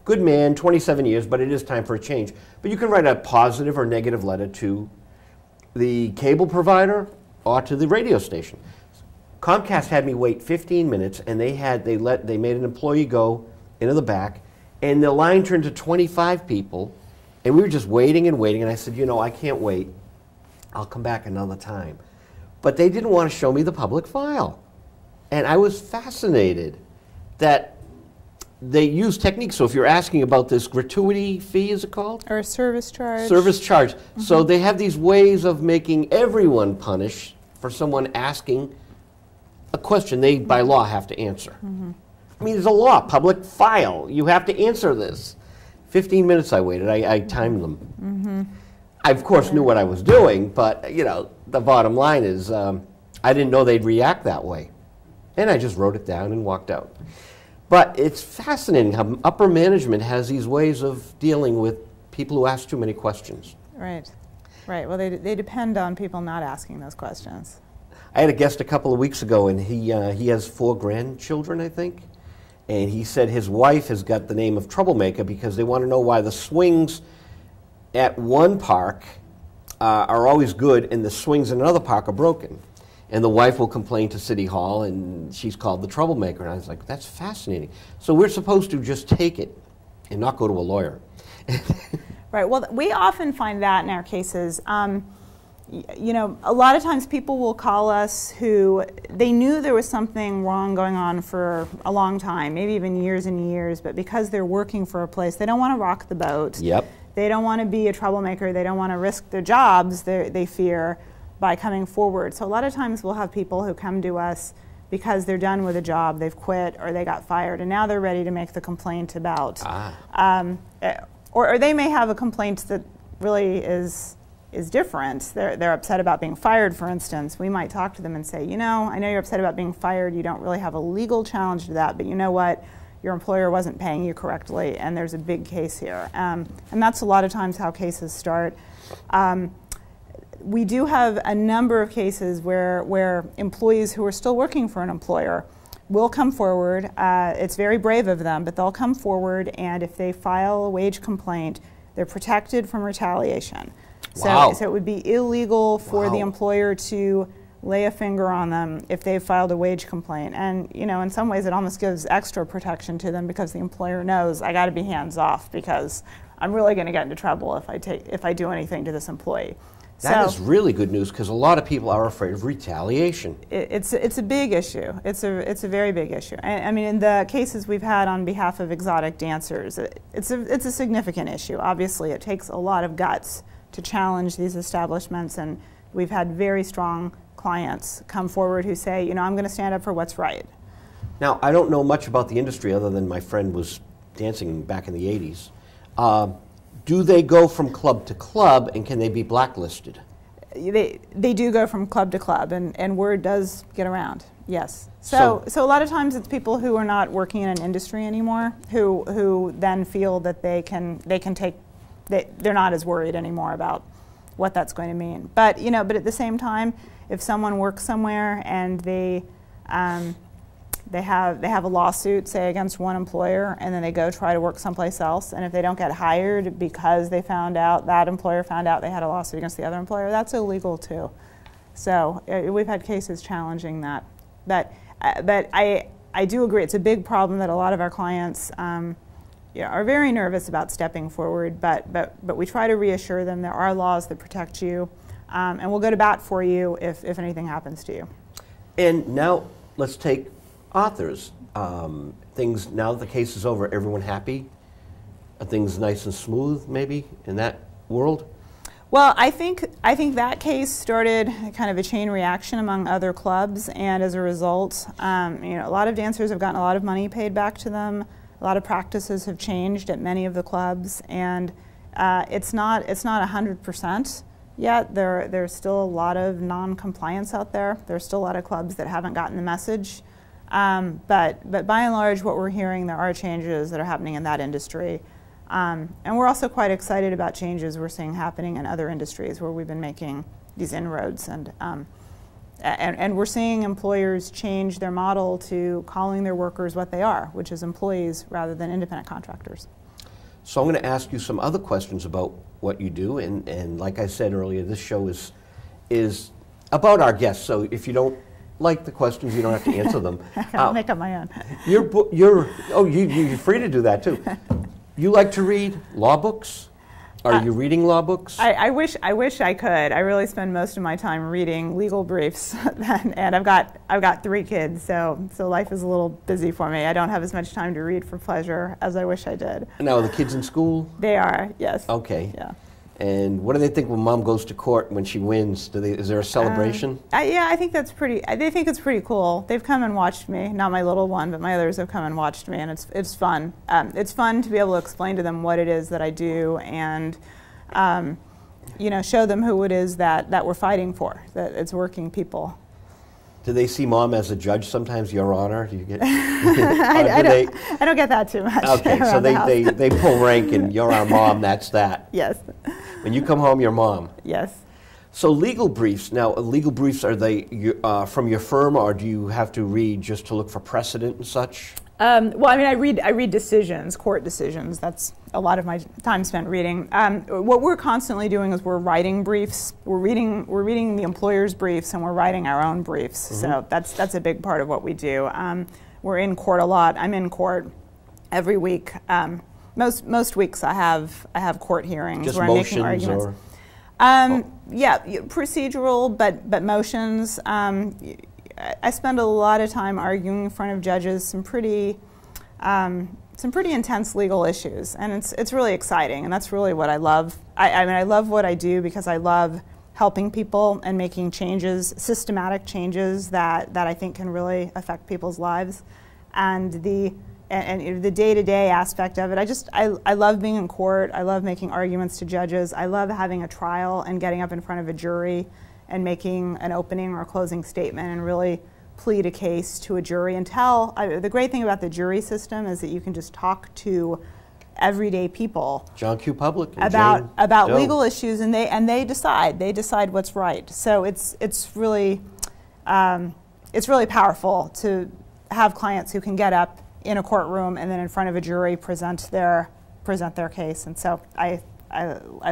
good man, 27 years, but it is time for a change. But you can write a positive or negative letter to the cable provider or to the radio station. Comcast had me wait 15 minutes, and they made an employee go into the back, and the line turned to 25 people, and we were just waiting and waiting, and I said, I can't wait. I'll come back another time. But they didn't want to show me the public file. And I was fascinated that they use techniques. So if you're asking about this gratuity fee, is it called? Or a service charge. Service charge. Mm-hmm. So they have these ways of making everyone punish for someone asking a question they, by law, have to answer. Mm-hmm. I mean, there's a law, public file. You have to answer this. 15 minutes I waited. I timed them. Mm-hmm. I, of course, knew what I was doing, but, the bottom line is I didn't know they'd react that way. And I just wrote it down and walked out. But it's fascinating how upper management has these ways of dealing with people who ask too many questions. Right. Right. Well, they depend on people not asking those questions. I had a guest a couple of weeks ago, and he has 4 grandchildren, I think. And he said his wife has got the name of troublemaker because they want to know why the swings at one park are always good and the swings in another park are broken. And the wife will complain to City Hall, and she's called the troublemaker. And I was like, that's fascinating. So we're supposed to just take it and not go to a lawyer. Right. Well, we often find that in our cases. A lot of times people will call us who they knew there was something wrong going on for a long time, maybe even years and years, but because they're working for a place, they don't want to rock the boat. Yep. They don't want to be a troublemaker. They don't want to risk their jobs, they fear, by coming forward. So a lot of times we'll have people who come to us because they're done with a job, they've quit, or they got fired, and now they're ready to make the complaint about. Or they may have a complaint that really is different. They're upset about being fired, for instance. We might talk to them and say, I know you're upset about being fired. You don't really have a legal challenge to that, but you know what? Your employer wasn't paying you correctly, and there's a big case here. And that's a lot of times how cases start. We do have a number of cases where employees who are still working for an employer will come forward. It's very brave of them, but they'll come forward, and if they file a wage complaint, they're protected from retaliation. Wow. So it would be illegal for the employer to lay a finger on them if they've filed a wage complaint. And in some ways it almost gives extra protection to them because the employer knows I got to be hands off because I'm really going to get into trouble if I do anything to this employee. That is really good news because a lot of people are afraid of retaliation. It's a big issue. It's a very big issue. I mean, in the cases we've had on behalf of exotic dancers, it's a significant issue. Obviously, it takes a lot of guts to challenge these establishments, and we've had very strong clients come forward who say, I'm going to stand up for what's right. Now, I don't know much about the industry other than my friend was dancing back in the 80s. Do they go from club to club, and can they be blacklisted? They do go from club to club, and word does get around, yes. So a lot of times it's people who are not working in an industry anymore who then feel that they can take, they're not as worried anymore about what that's going to mean. But but at the same time, if someone works somewhere and they they have a lawsuit, say, against one employer, and then they go try to work someplace else, and if they don't get hired because they found out, that employer found out they had a lawsuit against the other employer, that's illegal too. So we've had cases challenging that. But I do agree, it's a big problem that a lot of our clients are very nervous about stepping forward, but we try to reassure them there are laws that protect you, and we'll go to bat for you if anything happens to you. And now let's take authors. Things, now that the case is over, everyone happy? Are things nice and smooth, maybe, in that world? Well, I think that case started kind of a chain reaction among other clubs, and as a result, a lot of dancers have gotten a lot of money paid back to them. A lot of practices have changed at many of the clubs, and it's not 100% yet. There's still a lot of non-compliance out there. There's still a lot of clubs that haven't gotten the message, but by and large, what we're hearing, there are changes that are happening in that industry. And we're also quite excited about changes we're seeing happening in other industries where we've been making these inroads. And we're seeing employers change their model to calling their workers what they are, which is employees rather than independent contractors. So I'm going to ask you some other questions about what you do. And like I said earlier, this show is about our guests. So if you don't like the questions, you don't have to answer them. I'll make up my own. You're free to do that too. You like to read law books? Are you reading law books? I wish I could. I really spend most of my time reading legal briefs, and I've got 3 kids, so life is a little busy for me. I don't have as much time to read for pleasure as I wish I did. Now, are the kids in school? They are, yes. Okay. Yeah. And what do they think when Mom goes to court when she wins? Is there a celebration? Yeah, I think that's pretty. They think it's pretty cool. They've come and watched me. Not my little one, but my others have come and watched me, and it's fun. It's fun to be able to explain to them what it is that I do, and show them who it is that we're fighting for. That it's working people. Do they see Mom as a judge sometimes, Your Honor? Do you get? I don't get that too much. Okay, so they pull rank and you're our mom. That's that. Yes. When you come home, you're Mom. Yes. So legal briefs. Now, legal briefs, are they from your firm, or do you have to read just to look for precedent and such? Well, I mean, I read decisions, court decisions. That's a lot of my time spent reading. What we're constantly doing is we're writing briefs. We're reading the employer's briefs, and we're writing our own briefs. Mm-hmm. So that's a big part of what we do. We're in court a lot. I'm in court every week. Most weeks I have court hearings just where I'm making arguments. Or? Yeah, procedural, but motions. I spend a lot of time arguing in front of judges some pretty intense legal issues, and it's really exciting, and that's really what I love. I mean, I love what I do because I love helping people and making changes, systematic changes that I think can really affect people's lives, and the day-to-day aspect of it. I love being in court. I love making arguments to judges. I love having a trial and getting up in front of a jury and making an opening or a closing statement and really plead a case to a jury and tell. The great thing about the jury system is that you can just talk to everyday people John Q. Public about legal issues, and they decide what's right. So it's really powerful to have clients who can get up in a courtroom and then in front of a jury present their case, and so I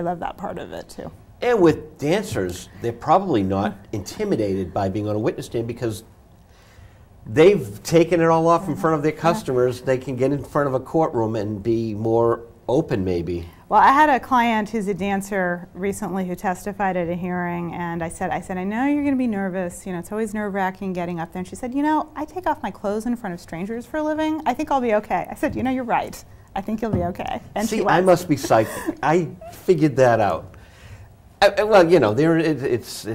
love that part of it too. And with dancers, they're probably not intimidated by being on a witness stand because they've taken it all off in front of their customers. They can get in front of a courtroom and be more open, maybe. Well, I had a client who's a dancer recently who testified at a hearing, and I said, I know you're going to be nervous. It's always nerve-wracking getting up there. And she said, I take off my clothes in front of strangers for a living. I think I'll be okay. I said, you're right. I think you'll be okay. And see, I must be psychic. I figured that out. Well, it's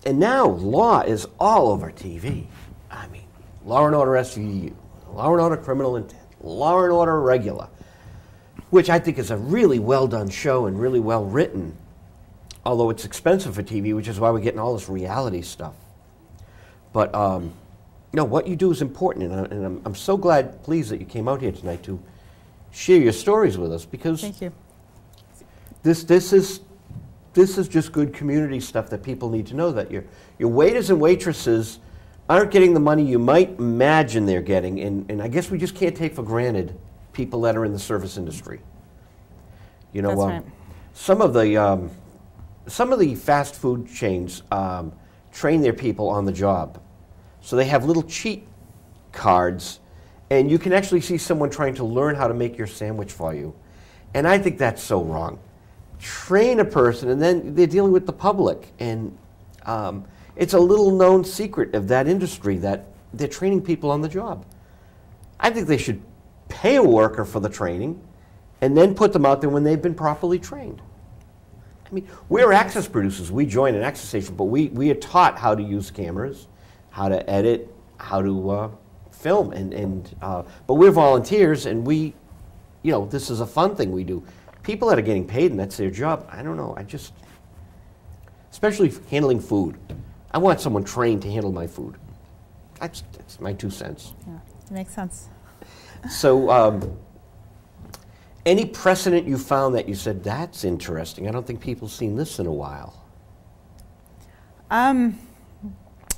and now law is all over TV. I mean, Law and Order SVU, Law and Order Criminal Intent, Law and Order Regular, which I think is a really well done show and really well written, although it's expensive for TV, which is why we're getting all this reality stuff. But what you do is important, and I'm so pleased that you came out here tonight to share your stories with us, because thank you. This is just good community stuff that people need to know, that your waiters and waitresses aren't getting the money you might imagine they're getting, and I guess we just can't take for granted people that are in the service industry. You know, That's right. some of the fast food chains train their people on the job, so they have little cheat cards, and you can actually see someone trying to learn how to make your sandwich for you, and I think that's so wrong. Train a person, and then they're dealing with the public, and it's a little known secret of that industry that they're training people on the job. I think they should pay a worker for the training and then put them out there when they've been properly trained. I mean, we're access producers. We join an access station, but we are taught how to use cameras, how to edit, how to film, but we're volunteers, and this is a fun thing we do. People that are getting paid and that's their job, I don't know, especially handling food. I want someone trained to handle my food. That's my 2 cents. Yeah, it makes sense. So, any precedent you found that you said, that's interesting, I don't think people have seen this in a while?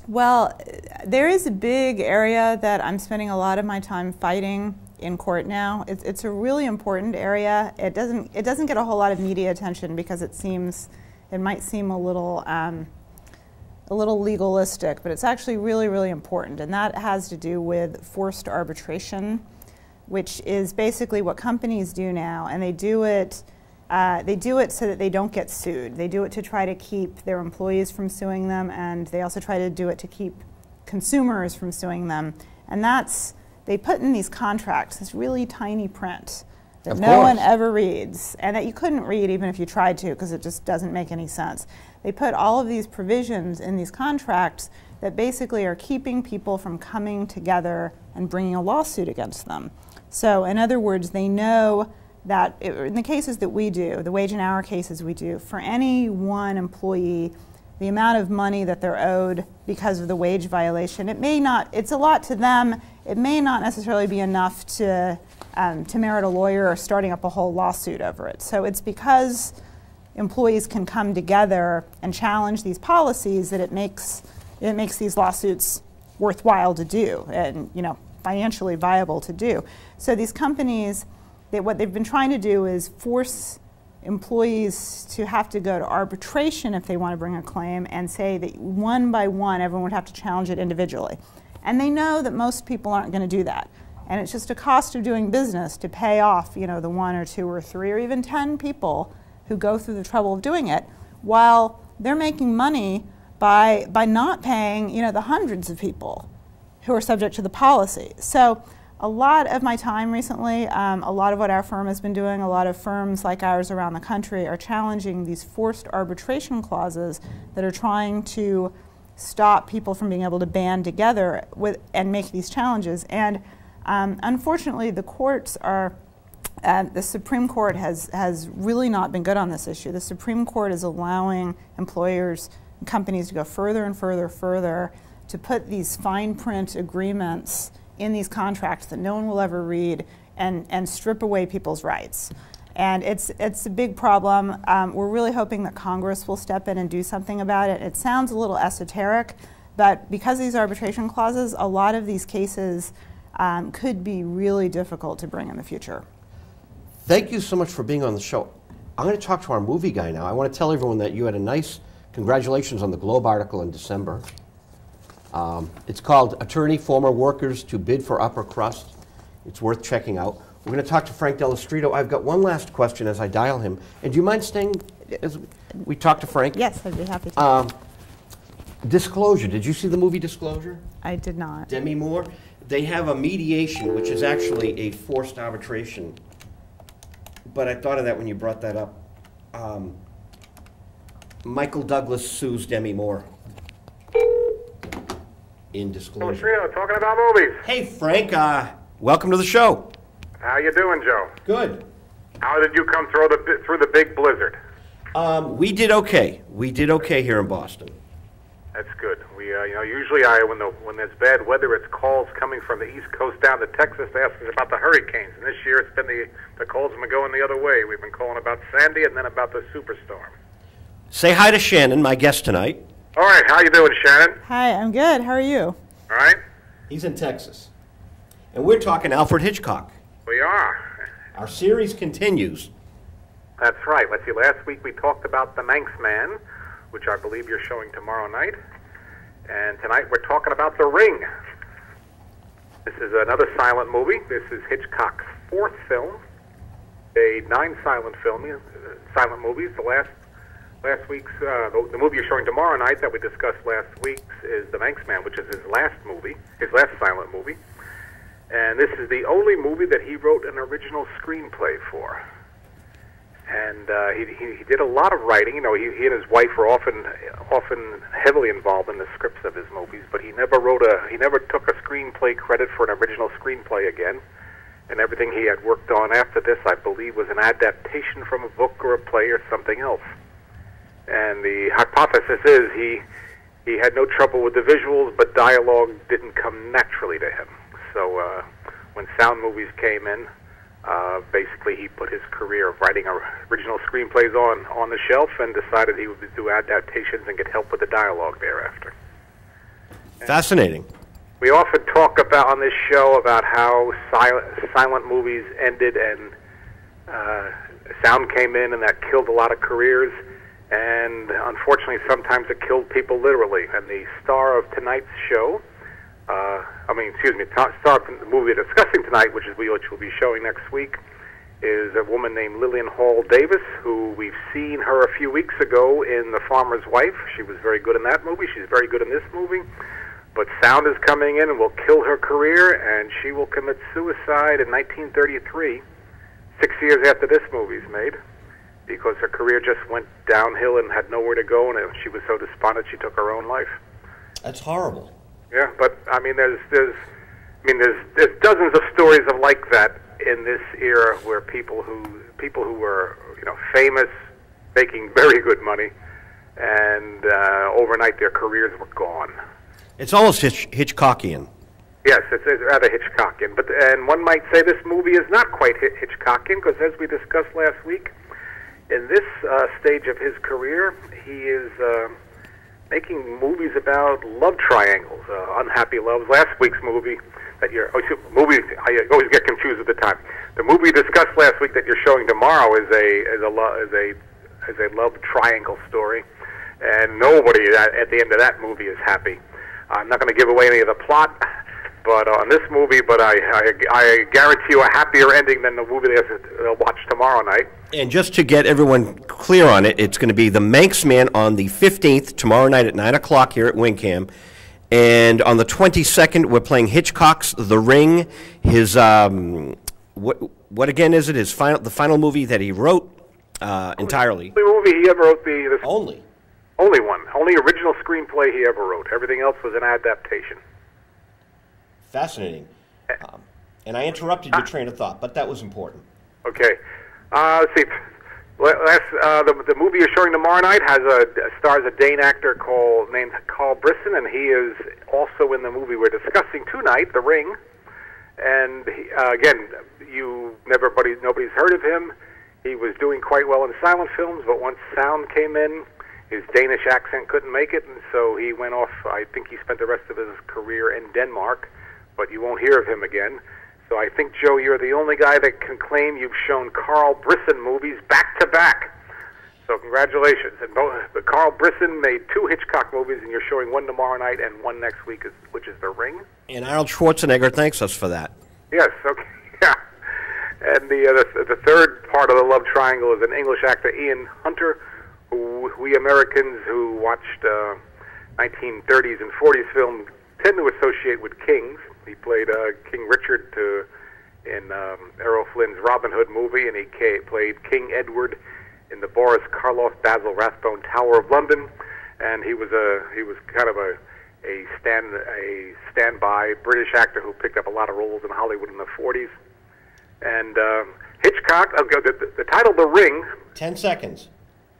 Well, there is a big area that I'm spending a lot of my time fighting in court now. It's a really important area. It doesn't get a whole lot of media attention because it might seem a little legalistic, but it's actually really, really important, and that has to do with forced arbitration, which is basically what companies do now, and they do it so that they don't get sued. They do it to try to keep their employees from suing them, and they also try to do it to keep consumers from suing them, and they put in these contracts this really tiny print that no one ever reads, and that you couldn't read even if you tried to, because it just doesn't make any sense. They put all of these provisions in these contracts that basically are keeping people from coming together and bringing a lawsuit against them. So in other words, they know that in the cases that we do, the wage and hour cases we do, for any one employee, the amount of money that they're owed because of the wage violation, it's a lot to them. It may not necessarily be enough to merit a lawyer or starting up a whole lawsuit over it. So it's because employees can come together and challenge these policies that it makes these lawsuits worthwhile to do and financially viable to do. So these companies, what they've been trying to do is force employees to have to go to arbitration if they want to bring a claim, and say that one by one everyone would have to challenge it individually. And they know that most people aren't going to do that. And it's just a cost of doing business to pay off the 1 or 2 or 3 or even 10 people who go through the trouble of doing it, while they're making money by not paying the hundreds of people who are subject to the policy. So a lot of my time recently, a lot of what our firm has been doing, a lot of firms like ours around the country are challenging these forced arbitration clauses that are trying to stop people from being able to band together and make these challenges. And unfortunately, the courts the Supreme Court has really not been good on this issue. The Supreme Court is allowing employers and companies to go further and further to put these fine print agreements in these contracts that no one will ever read and strip away people's rights. And it's a big problem. We're really hoping that Congress will step in and do something about it. It sounds a little esoteric, but because of these arbitration clauses, a lot of these cases could be really difficult to bring in the future. Thank you so much for being on the show. I'm going to talk to our movie guy now. I want to tell everyone that you had a nice congratulations on the Globe article in December. It's called Attorney Former Workers to Bid for Upper Crust. It's worth checking out. We're going to talk to Frank Delestrito. I've got one last question as I dial him. And do you mind staying as we talk to Frank? Yes, I'd be happy to. Disclosure. Did you see the movie Disclosure? I did not. Demi Moore? They have a mediation, which is actually a forced arbitration. But I thought of that when you brought that up. Michael Douglas sues Demi Moore in Disclosure. Delestrito, talking about movies. Hey, Frank. Welcome to the show. How you doing, Joe? Good. How did you come through the big blizzard? We did okay. We did okay here in Boston. That's good. We, usually when there's bad weather, it's calls coming from the East Coast down to Texas to ask us about the hurricanes. And this year, it's been the calls have been going the other way. We've been calling about Sandy and then about the superstorm. Say hi to Shannon, my guest tonight. All right. How you doing, Shannon? Hi, I'm good. How are you? All right? He's in Texas. And we're talking Alfred Hitchcock. We are. Our series continues. That's right. Let's see, last week we talked about The Manx Man, which I believe you're showing tomorrow night. And tonight we're talking about The Ring. This is another silent movie. This is Hitchcock's fourth film. 9 silent movies. Last week's the movie you're showing tomorrow night that we discussed last week is The Manx Man, which is his last silent movie. And this is the only movie that he wrote an original screenplay for. And he did a lot of writing. You know, he and his wife were often heavily involved in the scripts of his movies, but he never took a screenplay credit for an original screenplay again. And everything he had worked on after this, I believe, was an adaptation from a book or a play or something else. And the hypothesis is he had no trouble with the visuals, but dialogue didn't come naturally to him. So when sound movies came in, basically he put his career of writing original screenplays on the shelf and decided he would do adaptations and get help with the dialogue thereafter. Fascinating. We often talk about on this show about how silent movies ended and sound came in and that killed a lot of careers. And unfortunately, sometimes it killed people literally. And the star of tonight's show, star of the movie we're discussing tonight, which we'll be showing next week, is a woman named Lillian Hall Davis, who we've seen her a few weeks ago in The Farmer's Wife. She was very good in that movie. She's very good in this movie. But sound is coming in and will kill her career, and she will commit suicide in 1933, 6 years after this movie's made, because her career just went downhill and had nowhere to go, and she was so despondent she took her own life. That's horrible. Yeah, but I mean, there's dozens of stories of like that in this era, where people who were famous, making very good money, and overnight their careers were gone. It's almost Hitchcockian. Yes, it's rather Hitchcockian. And one might say this movie is not quite Hitchcockian, because as we discussed last week, in this stage of his career, he is making movies about love triangles, unhappy loves. Last week's movie I always get confused at the time. The movie we discussed last week that you're showing tomorrow is a love triangle story, and nobody at the end of that movie is happy. I'm not going to give away any of the plot, but on this movie, but I guarantee you a happier ending than the movie they'll watch tomorrow night. And just to get everyone clear on it, it's going to be The Manx Man on the 15th, tomorrow night at 9 o'clock here at Winkham. And on the 22nd, we're playing Hitchcock's The Ring. His, what again is it? The final movie that he wrote entirely. The movie he ever wrote, Only one. Only original screenplay he ever wrote. Everything else was an adaptation. Fascinating. And I interrupted your train of thought, but that was important. Okay. Let's see. The movie you're showing tomorrow night stars a Dane actor named Carl Brisson, and he is also in the movie we're discussing tonight, The Ring. And again, nobody's heard of him. He was doing quite well in silent films, but once sound came in, his Danish accent couldn't make it, and so he went off. I think he spent the rest of his career in Denmark, but you won't hear of him again. So I think, Joe, you're the only guy that can claim you've shown Carl Brisson movies back to back. So congratulations. And Carl Brisson made 2 Hitchcock movies, and you're showing one tomorrow night and one next week, which is The Ring. And Arnold Schwarzenegger thanks us for that. Yes, okay, yeah. And the third part of the love triangle is an English actor, Ian Hunter, who we Americans who watched 1930s and 40s film tend to associate with kings. He played King Richard in Errol Flynn's Robin Hood movie, and he played King Edward in the Boris Karloff Basil Rathbone Tower of London. And he was kind of a standby British actor who picked up a lot of roles in Hollywood in the 40s. And Hitchcock, the title The Ring. 10 seconds.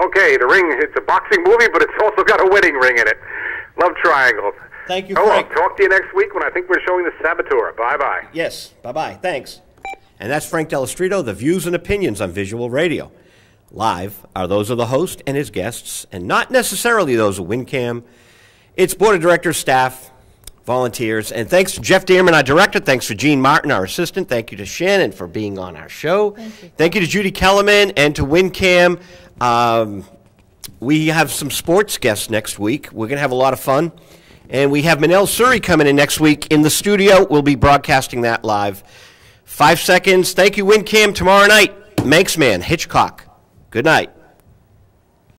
Okay, The Ring, it's a boxing movie, but it's also got a wedding ring in it. Love triangle. Thank you, Frank. I'll talk to you next week when I think we're showing The Saboteur. Bye-bye. Yes, bye-bye. Thanks. And that's Frank Delastrito, the views and opinions on Visual Radio. Live are those of the host and his guests, and not necessarily those of WinCam. Its board of directors, staff, volunteers. And thanks to Jeff Dearman, our director. Thanks to Gene Martin, our assistant. Thank you to Shannon for being on our show. Thank you to Judy Kellerman and to WinCam. We have some sports guests next week. We're going to have a lot of fun. And we have Manel Suri coming in next week in the studio. We'll be broadcasting that live. 5 seconds. Thank you, WinCam. Tomorrow night, Manxman, Hitchcock. Good night.